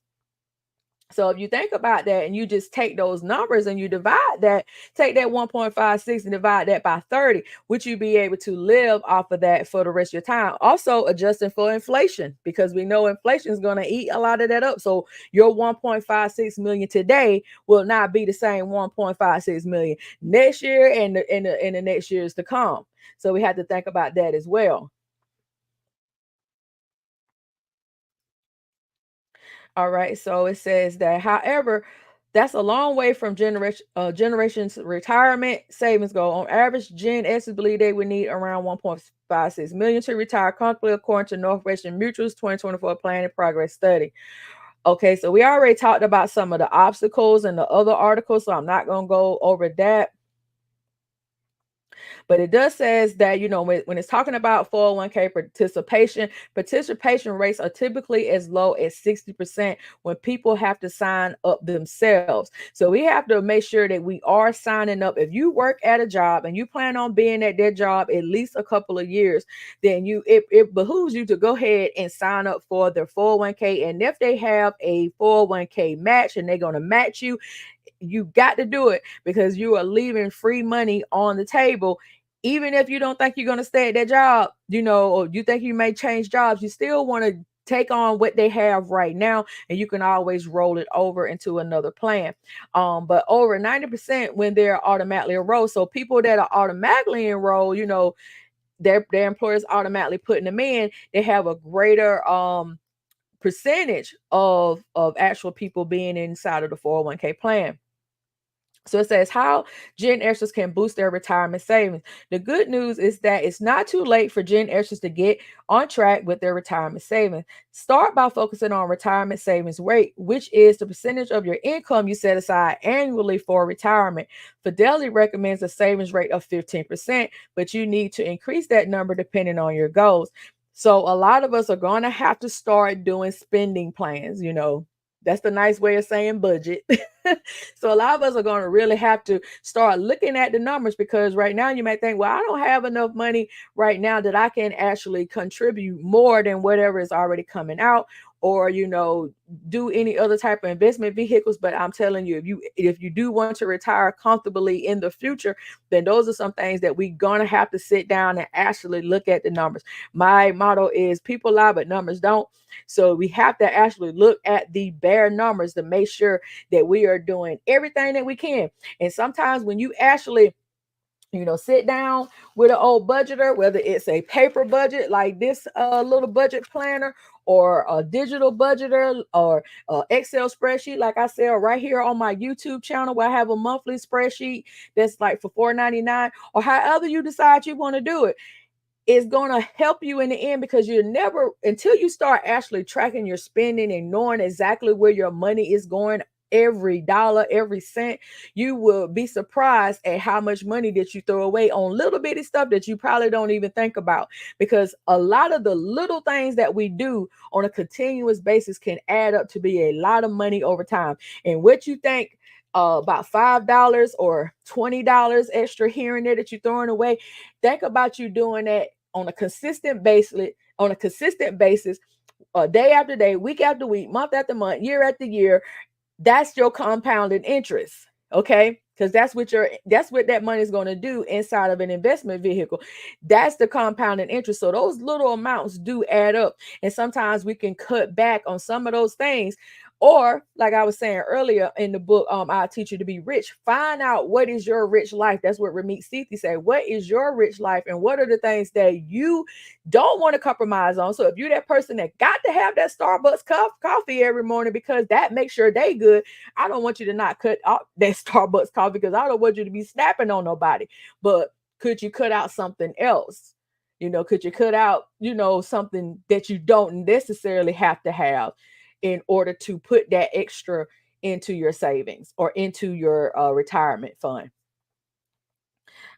A: So if you think about that and you just take those numbers and you divide that, take that 1.56 and divide that by 30, would you be able to live off of that for the rest of your time? Also adjusting for inflation, because we know inflation is going to eat a lot of that up. So your 1.56 million today will not be the same 1.56 million next year and the next years to come. So we have to think about that as well. All right. So it says that, however, that's a long way from generation's retirement savings goal. On average, Gen X believe they would need around 1.56 million to retire comfortably, according to Northwestern Mutual's 2024 Plan and Progress study. Okay, so we already talked about some of the obstacles in the other articles, so I'm not going to go over that. But it does says that, when it's talking about 401k participation rates are typically as low as 60% when people have to sign up themselves. So we have to make sure that we are signing up. If you work at a job and you plan on being at that job at least a couple of years, then it behooves you to go ahead and sign up for their 401k. And if they have a 401k match and they're going to match you got to do it, because you are leaving free money on the table. Even if you don't think you're going to stay at that job, or you think you may change jobs, you still want to take on what they have right now, and you can always roll it over into another plan. But over 90% when they're automatically enrolled, so people that are automatically enrolled, their employers automatically putting them in, they have a greater percentage of actual people being inside of the 401k plan. So it says how Gen Xers can boost their retirement savings. The good news is that it's not too late for Gen Xers to get on track with their retirement savings. Start by focusing on retirement savings rate, which is the percentage of your income you set aside annually for retirement. Fidelity recommends a savings rate of 15%, but you need to increase that number depending on your goals. So a lot of us are going to have to start doing spending plans. That's the nice way of saying budget. So a lot of us are going to really have to start looking at the numbers, because right now you may think, well, I don't have enough money right now that I can actually contribute more than whatever is already coming out, or do any other type of investment vehicles. But I'm telling you, if you do want to retire comfortably in the future, then those are some things that we're going to have to sit down and actually look at the numbers. My motto is people lie but numbers don't. So we have to actually look at the bare numbers to make sure that we are doing everything that we can. And sometimes when you actually sit down with an old budgeter, whether it's a paper budget like this little budget planner, or a digital budgeter, or Excel spreadsheet, like I said, right here on my YouTube channel, where I have a monthly spreadsheet that's like for $4.99, or however you decide you want to do it, is going to help you in the end, because you're never, until you start actually tracking your spending and knowing exactly where your money is going, every dollar, every cent, you will be surprised at how much money that you throw away on little bitty stuff that you probably don't even think about. Because a lot of the little things that we do on a continuous basis can add up to be a lot of money over time. And what you think about $5 or $20 extra here and there that you're throwing away, think about you doing that on a consistent basis, day after day, week after week, month after month, year after year. That's your compounded interest. Okay, because that's what that money is going to do inside of an investment vehicle. That's the compounded interest. So those little amounts do add up, and sometimes we can cut back on some of those things. Or, like I was saying earlier in the book, I'll Teach You to Be Rich. Find out what is your rich life. That's what Ramit Sethi said. What is your rich life, and what are the things that you don't want to compromise on? So if you're that person that got to have that Starbucks coffee every morning because that makes your day good, I don't want you to not cut out that Starbucks coffee, because I don't want you to be snapping on nobody. But could you cut out something else? Could you cut out, something that you don't necessarily have to have in order to put that extra into your savings or into your retirement fund?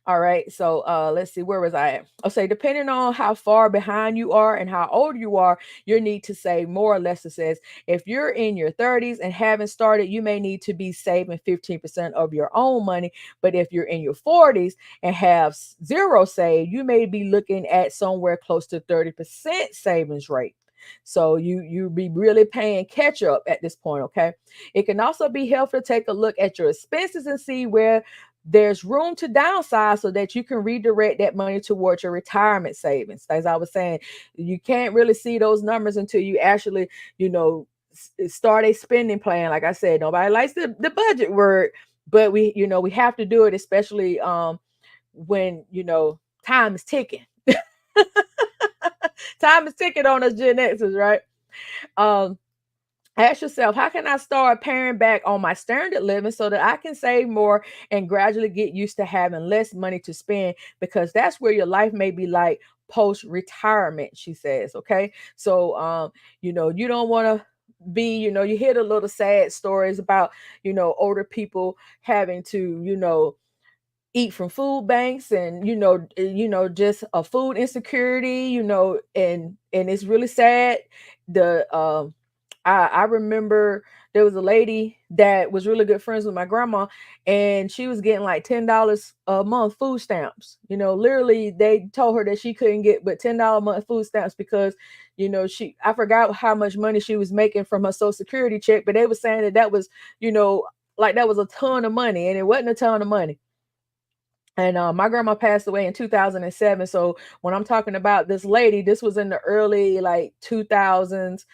A: All right. So let's see, where was I at? I'll say, depending on how far behind you are and how old you are, you need to save more or less. It says if you're in your 30s and haven't started, you may need to be saving 15% of your own money. But if you're in your 40s and have zero saved, you may be looking at somewhere close to 30% savings rate. So you be really paying catch up at this point. Okay. It can also be helpful to take a look at your expenses and see where there's room to downsize, so that you can redirect that money towards your retirement savings. As I was saying, you can't really see those numbers until you actually, start a spending plan. Like I said, nobody likes the budget word, but we have to do it, especially when, time is ticking. Time is ticking on us Gen Xers, right? Um, Ask yourself, how can I start paring back on my standard living so that I can save more and gradually get used to having less money to spend? Because that's where your life may be like post retirement, she says. Okay. So, you don't want to be, you hear the little sad stories about, older people having to, eat from food banks, and just a food insecurity, and it's really sad. The I remember there was a lady that was really good friends with my grandma, and she was getting like $10 a month food stamps. Literally they told her that she couldn't get but $10 a month food stamps because, I forgot how much money she was making from her social security check, but they were saying that was, you know, like that was a ton of money, and it wasn't a ton of money. And my grandma passed away in 2007. So when I'm talking about this lady, this was in the early like 2000s,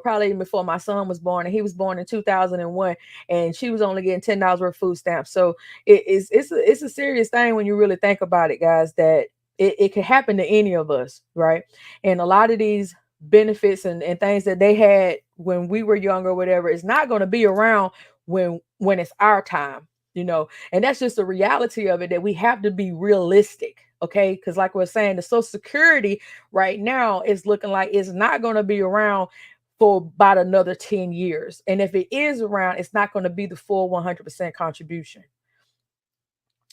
A: probably even before my son was born. And he was born in 2001, and she was only getting $10 worth of food stamps. So it's a serious thing when you really think about it, guys, that it could happen to any of us, right? And a lot of these benefits and things that they had when we were younger, or whatever, is not going to be around when it's our time, and that's just the reality of it, that we have to be realistic. Okay, because like we're saying, the social security right now is looking like it's not going to be around for about another 10 years, and if it is around, it's not going to be the full 100% contribution.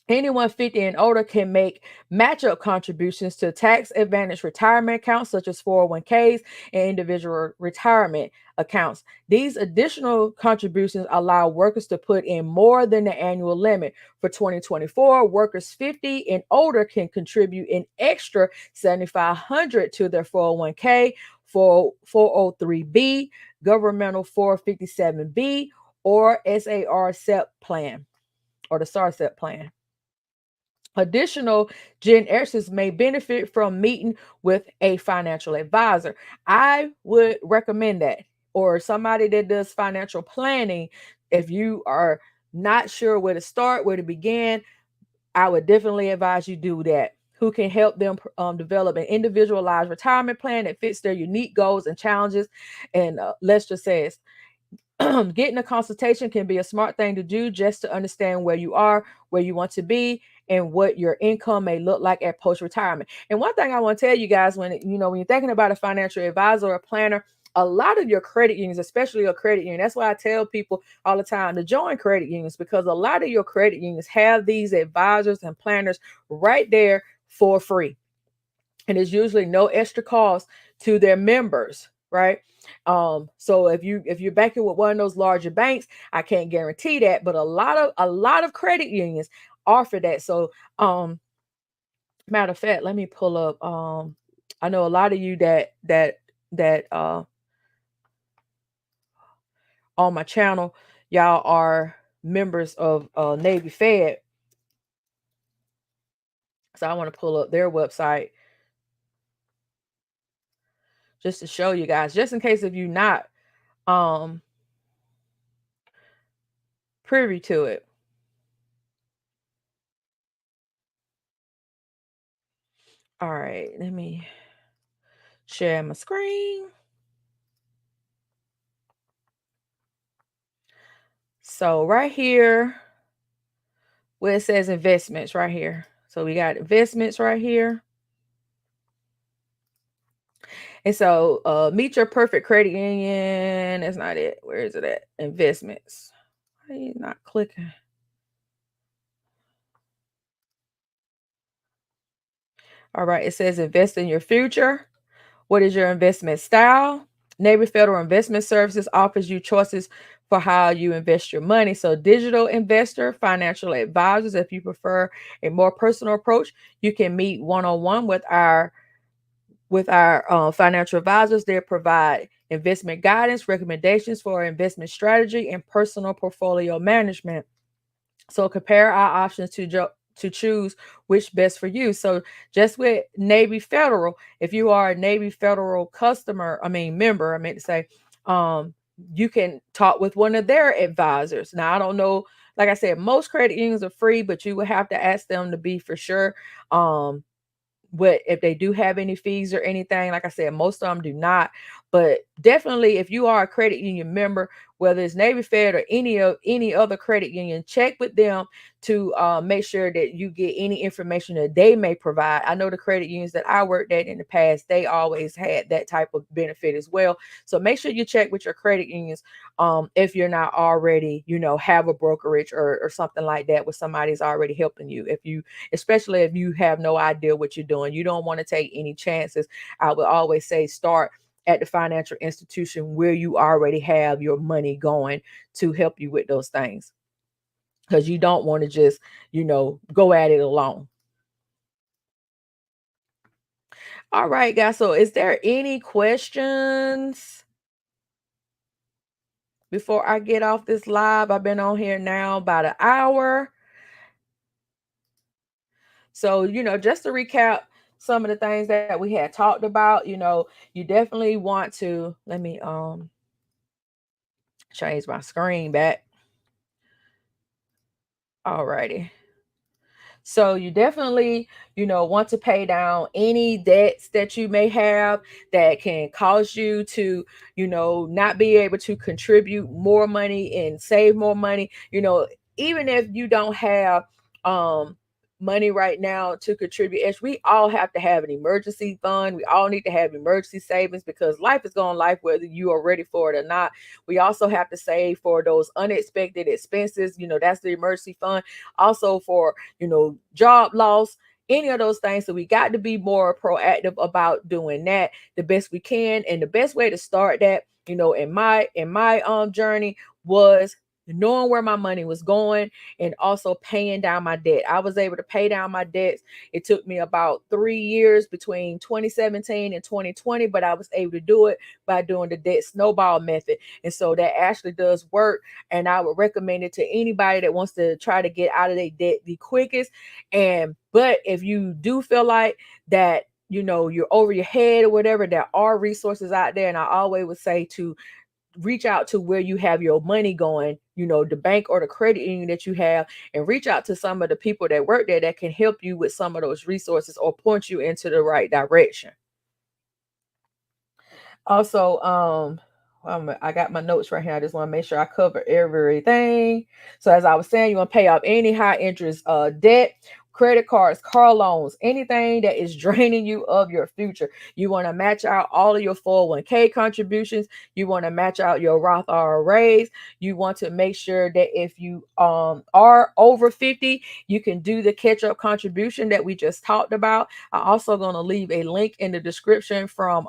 A: Anyone 50 and older can make match-up contributions to tax advantage retirement accounts such as 401ks and individual retirement accounts. These additional contributions allow workers to put in more than the annual limit. For 2024, workers 50 and older can contribute an extra $7,500 to their 401k, 403b, governmental 457b, or SAR SEP plan, or the SAR SEP plan. Additional Gen Xers may benefit from meeting with a financial advisor. I would recommend that, or somebody that does financial planning. If you are not sure where to start, where to begin, I would definitely advise you do that. Who can help them develop an individualized retirement plan that fits their unique goals and challenges. And Lester says, getting a consultation can be a smart thing to do just to understand where you are, where you want to be, and what your income may look like at post retirement. And one thing I want to tell you guys, when you're thinking about a financial advisor or a planner, a lot of your credit unions, especially your credit union, that's why I tell people all the time to join credit unions, because a lot of your credit unions have these advisors and planners right there for free, and it's usually no extra cost to their members, right? So if you're banking with one of those larger banks, I can't guarantee that, but a lot of credit unions offer that. So matter of fact, let me pull up. I know a lot of you that on my channel, y'all are members of Navy Fed. So I want to pull up their website just to show you guys, just in case if you're not um privy to it. All right, let me share my screen. So right here, where it says investments right here. So we got investments right here. And so meet your perfect credit union. That's not it. Where is it at? Investments. Why are you not clicking? All right, it says invest in your future. What is your investment style? Navy Federal Investment Services offers you choices for how you invest your money. So, digital investor, financial advisors, if you prefer a more personal approach, you can meet one-on-one with our financial advisors. They provide investment guidance, recommendations for investment strategy, and personal portfolio management. So compare our options to choose which best for you. So just with Navy Federal, if you are a Navy Federal customer, member, I meant to say, you can talk with one of their advisors. Now, I don't know, like I said, most credit unions are free, but you would have to ask them to be for sure. What if they do have any fees or anything? Like I said, most of them do not. But definitely, if you are a credit union member, whether it's Navy Fed or any other credit union, check with them to make sure that you get any information that they may provide. I know the credit unions that I worked at in the past, they always had that type of benefit as well. So make sure you check with your credit unions if you're not already, have a brokerage or something like that where somebody's already helping you. Especially if you have no idea what you're doing, you don't want to take any chances. I would always say start at the financial institution where you already have your money going to help you with those things, because you don't want to just, go at it alone. All right, guys. So, is there any questions before I get off this live? I've been on here now about an hour. So, just to recap some of the things that we had talked about, you definitely want to, let me change my screen back. All righty. So you definitely, want to pay down any debts that you may have that can cause you to, not be able to contribute more money and save more money. Even if you don't have um money right now to contribute as we all have to have an emergency fund. We all need to have emergency savings because life is going life whether you are ready for it or not. We also have to save for those unexpected expenses. That's the emergency fund. Also for job loss, any of those things. So we got to be more proactive about doing that the best we can. And the best way to start that, in my journey was knowing where my money was going and also paying down my debt. I was able to pay down my debts. It took me about 3 years between 2017 and 2020, but I was able to do it by doing the debt snowball method. And so that actually does work. And I would recommend it to anybody that wants to try to get out of their debt the quickest. But if you do feel like that, you're over your head or whatever, there are resources out there. And I always would say to reach out to where you have your money going, the bank or the credit union that you have, and reach out to some of the people that work there that can help you with some of those resources or point you into the right direction. Also, I got my notes right here. I just want to make sure I cover everything. So as I was saying, you want to pay off any high interest debt, credit cards, car loans, anything that is draining you of your future. You want to match out all of your 401k contributions. You want to match out your Roth IRAs. You want to make sure that if you are over 50, you can do the catch up contribution that we just talked about. I'm also going to leave a link in the description from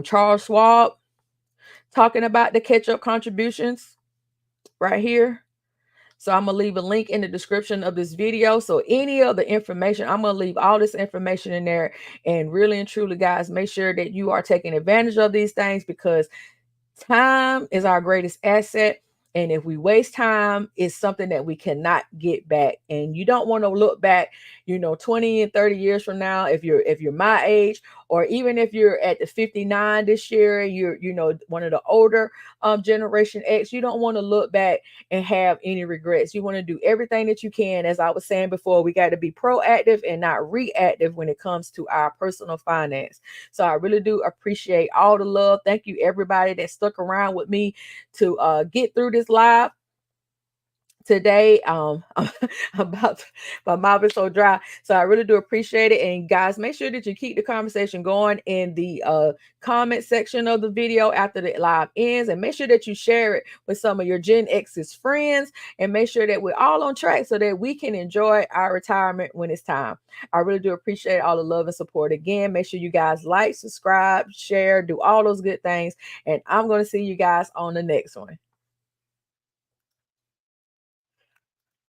A: Charles Schwab talking about the catch-up contributions right here. So I'm going to leave a link in the description of this video. So any of the information, I'm going to leave all this information in there. And really and truly, guys, make sure that you are taking advantage of these things because time is our greatest asset. And if we waste time, it's something that we cannot get back. And you don't want to look back, 20 and 30 years from now, if you're my age, or even if you're at the 59 this year, you're, one of the older generation X, you don't want to look back and have any regrets. You want to do everything that you can. As I was saying before, we got to be proactive and not reactive when it comes to our personal finance. So I really do appreciate all the love. Thank you, everybody that stuck around with me to get through this live today. I'm about to, my mouth is so dry. So I really do appreciate it. And guys, make sure that you keep the conversation going in the comment section of the video after the live ends. And make sure that you share it with some of your Gen X's friends. And make sure that we're all on track so that we can enjoy our retirement when it's time. I really do appreciate all the love and support again. Make sure you guys like, subscribe, share, do all those good things. And I'm going to see you guys on the next one.